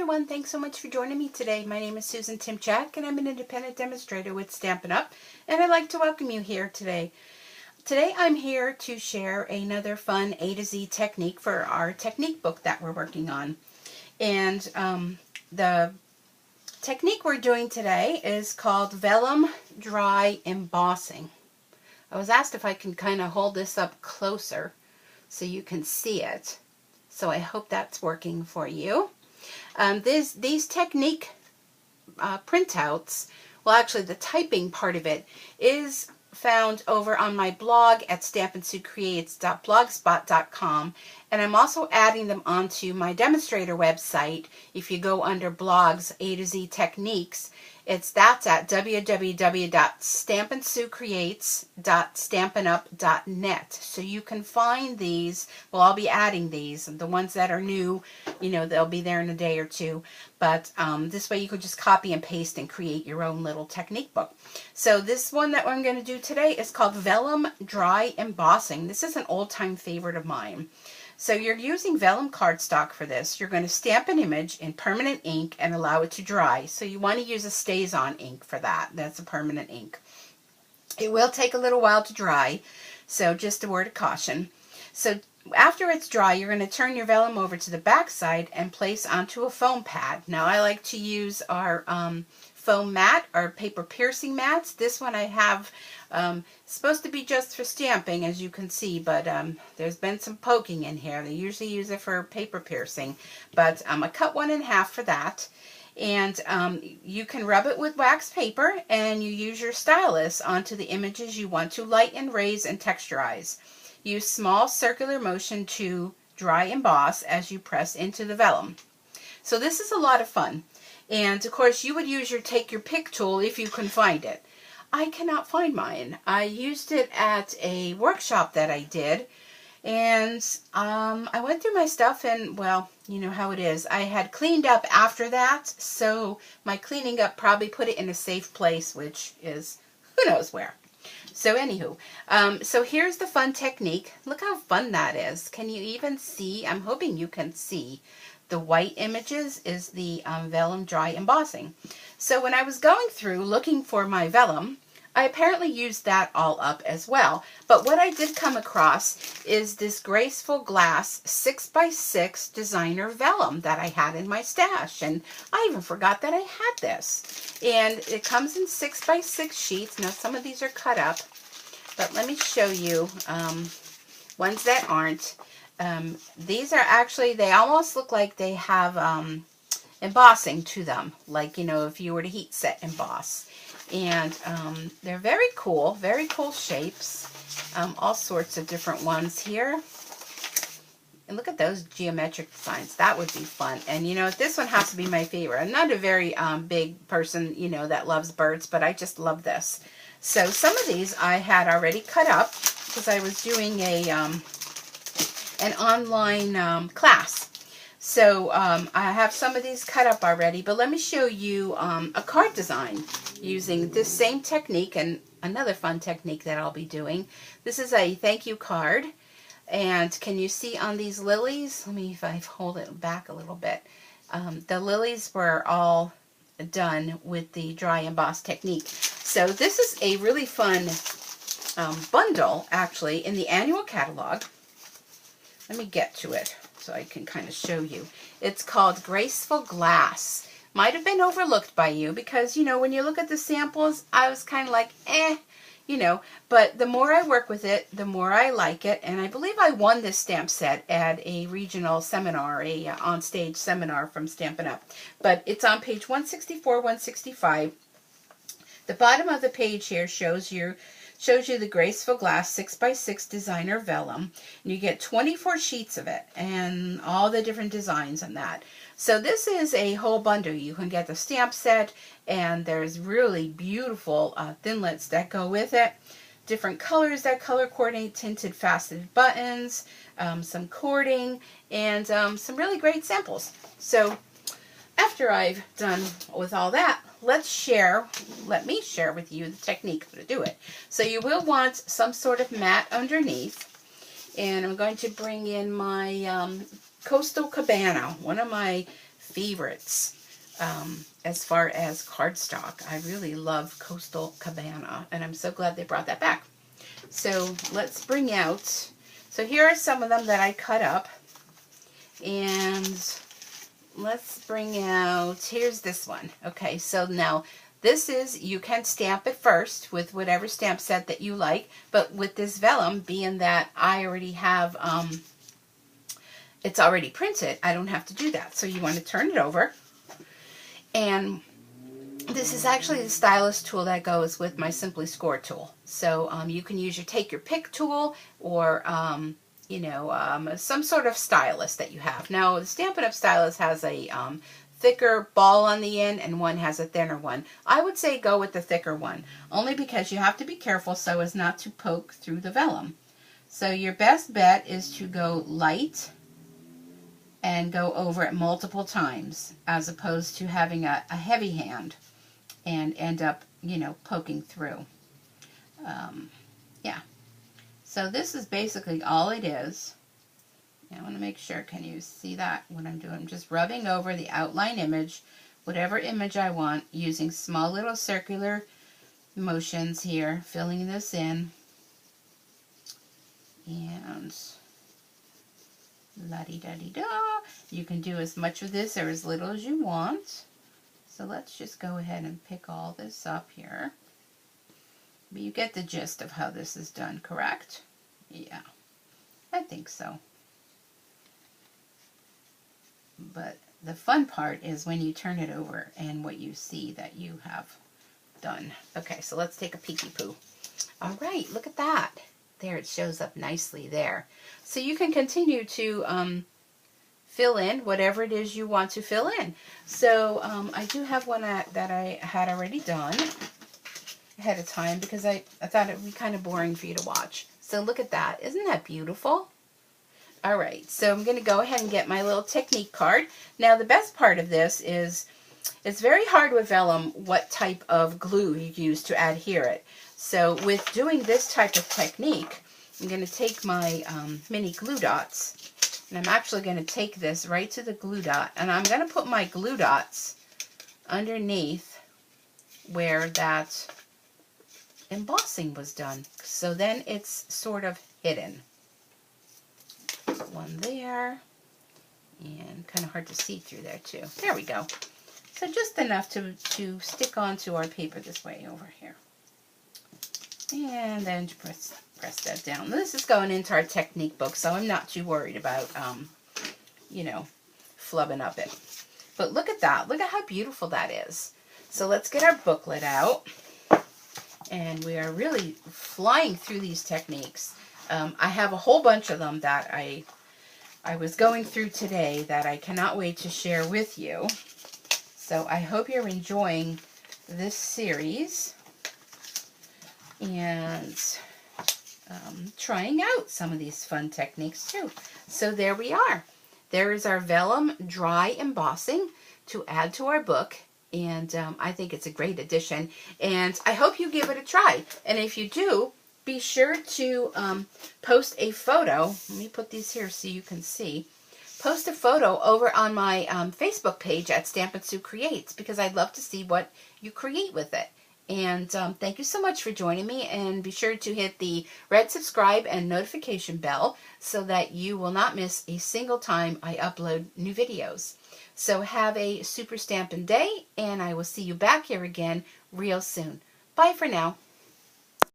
everyone, thanks so much for joining me today. My name is Susan Timchak and I'm an independent demonstrator with Stampin' Up, and I'd like to welcome you here today. Today I'm here to share another fun A to Z technique for our technique book that we're working on. And the technique we're doing today is called Vellum Dry Embossing. I was asked if I can kind of hold this up closer so you can see it. So I hope that's working for you. These technique printouts, well, actually the typing part of it is found over on my blog at stampinsucreates.blogspot.com, and I'm also adding them onto my demonstrator website. If you go under blogs, A to Z techniques, that's at www.stampinsucreates.stampinup.net. So you can find these. Well, I'll be adding these. The ones that are new, you know, they'll be there in a day or two. But this way you could just copy and paste and create your own little technique book. So this one that I'm going to do today is called Vellum Dry Embossing. This is an old-time favorite of mine. So you're using vellum cardstock for this. You're going to stamp an image in permanent ink and allow it to dry. So you want to use a stays-on ink for that. That's a permanent ink. It will take a little while to dry, so just a word of caution. So after it's dry, you're going to turn your vellum over to the back side and place onto a foam pad. Now I like to use our foam mat, or paper piercing mats. This one I have supposed to be just for stamping, as you can see, but there's been some poking in here. They usually use it for paper piercing, but I cut one in half for that. And you can rub it with wax paper, and you use your stylus onto the images you want to lighten, raise, and texturize. Use small circular motion to dry emboss as you press into the vellum. So this is a lot of fun. And of course you would use your take your pick tool if you can find it. I cannot find mine. I used it at a workshop that I did, and I went through my stuff, and well, you know how it is. I had cleaned up after that, so my cleaning up probably put it in a safe place, which is who knows where. So anywho, so here's the fun technique. Look how fun that is. Can you even see? I'm hoping you can see. The white images is the vellum dry embossing. So when I was going through looking for my vellum, I apparently used that all up as well. But what I did come across is this graceful glass 6x6 designer vellum that I had in my stash. And I even forgot that I had this. And it comes in 6x6 sheets. Now some of these are cut up, but let me show you ones that aren't. These are actually, they almost look like they have embossing to them, like, you know, if you were to heat set emboss. And they're very cool shapes, all sorts of different ones here. And look at those geometric designs. That would be fun. And, you know, this one has to be my favorite. I'm not a very big person, you know, that loves birds, but I just love this. So some of these I had already cut up because I was doing an online class. So I have some of these cut up already, but let me show you a card design using this same technique and another fun technique that I'll be doing. This is a thank you card, and can you see on these lilies? Let me, if I hold it back a little bit. The lilies were all done with the dry emboss technique. So this is a really fun bundle, actually, in the annual catalog. Let me get to it so I can kind of show you. It's called Graceful Glass. Might have been overlooked by you because, you know, when you look at the samples, I was kind of like, you know. But the more I work with it, the more I like it. And I believe I won this stamp set at a regional seminar, a on-stage seminar from Stampin' Up. But it's on page 164, 165. The bottom of the page here shows you the Graceful Glass 6x6 designer vellum. And you get 24 sheets of it and all the different designs on that. So this is a whole bundle. You can get the stamp set, and there's really beautiful thinlits that go with it. Different colors that color coordinate, tinted faceted buttons, some cording, and some really great samples. So after I've done with all that, let me share with you the technique to do it. So you will want some sort of mat underneath, and I'm going to bring in my Coastal Cabana, one of my favorites as far as cardstock. I really love Coastal Cabana, and I'm so glad they brought that back. So let's bring out, so here are some of them that I cut up, and let's bring out, here's this one. Okay, so now this is, you can stamp it first with whatever stamp set that you like, but with this vellum, being that I already have, it's already printed, I don't have to do that. So you want to turn it over, and this is actually the stylus tool that goes with my Simply Score tool. So you can use your take your pick tool, or you know, some sort of stylus that you have. Now the Stampin' Up! Stylus has a thicker ball on the end, and one has a thinner one. I would say go with the thicker one, only because you have to be careful so as not to poke through the vellum. So your best bet is to go light and go over it multiple times, as opposed to having a heavy hand and end up, you know, poking through. Yeah. So this is basically all it is. I want to make sure, can you see that, what I'm doing? I'm just rubbing over the outline image, whatever image I want, using small little circular motions here, filling this in. And la-di-da-di-da. You can do as much of this or as little as you want. So let's just go ahead and pick all this up here. But you get the gist of how this is done, correct? Yeah, I think so. But the fun part is when you turn it over and what you see that you have done. Okay, so let's take a peeky poo. All right, look at that. There, it shows up nicely there. So you can continue to fill in whatever it is you want to fill in. So I do have one that I had already done ahead of time, because I thought it would be kind of boring for you to watch. So look at that. Isn't that beautiful? All right, so I'm going to go ahead and get my little technique card. Now the best part of this is it's very hard with vellum what type of glue you use to adhere it. So with doing this type of technique, I'm going to take my mini glue dots, and I'm actually going to take this right to the glue dot, and I'm going to put my glue dots underneath where that embossing was done. So then it's sort of hidden. One there, and kind of hard to see through there too. There we go. So just enough to stick onto our paper this way over here. And then press that down. This is going into our technique book, so I'm not too worried about, you know, flubbing up it. But look at that. Look at how beautiful that is. So let's get our booklet out. And we are really flying through these techniques. I have a whole bunch of them that I was going through today that I cannot wait to share with you. So I hope you're enjoying this series and trying out some of these fun techniques too. So there we are. There is our vellum dry embossing to add to our book. And I think it's a great addition. And I hope you give it a try. And if you do, be sure to post a photo. Let me put these here so you can see. Post a photo over on my Facebook page at Stampin' Sue Creates, because I'd love to see what you create with it. And thank you so much for joining me. And be sure to hit the red subscribe and notification bell so that you will not miss a single time I upload new videos. So have a super Stampin' day, and I will see you back here again real soon. Bye for now.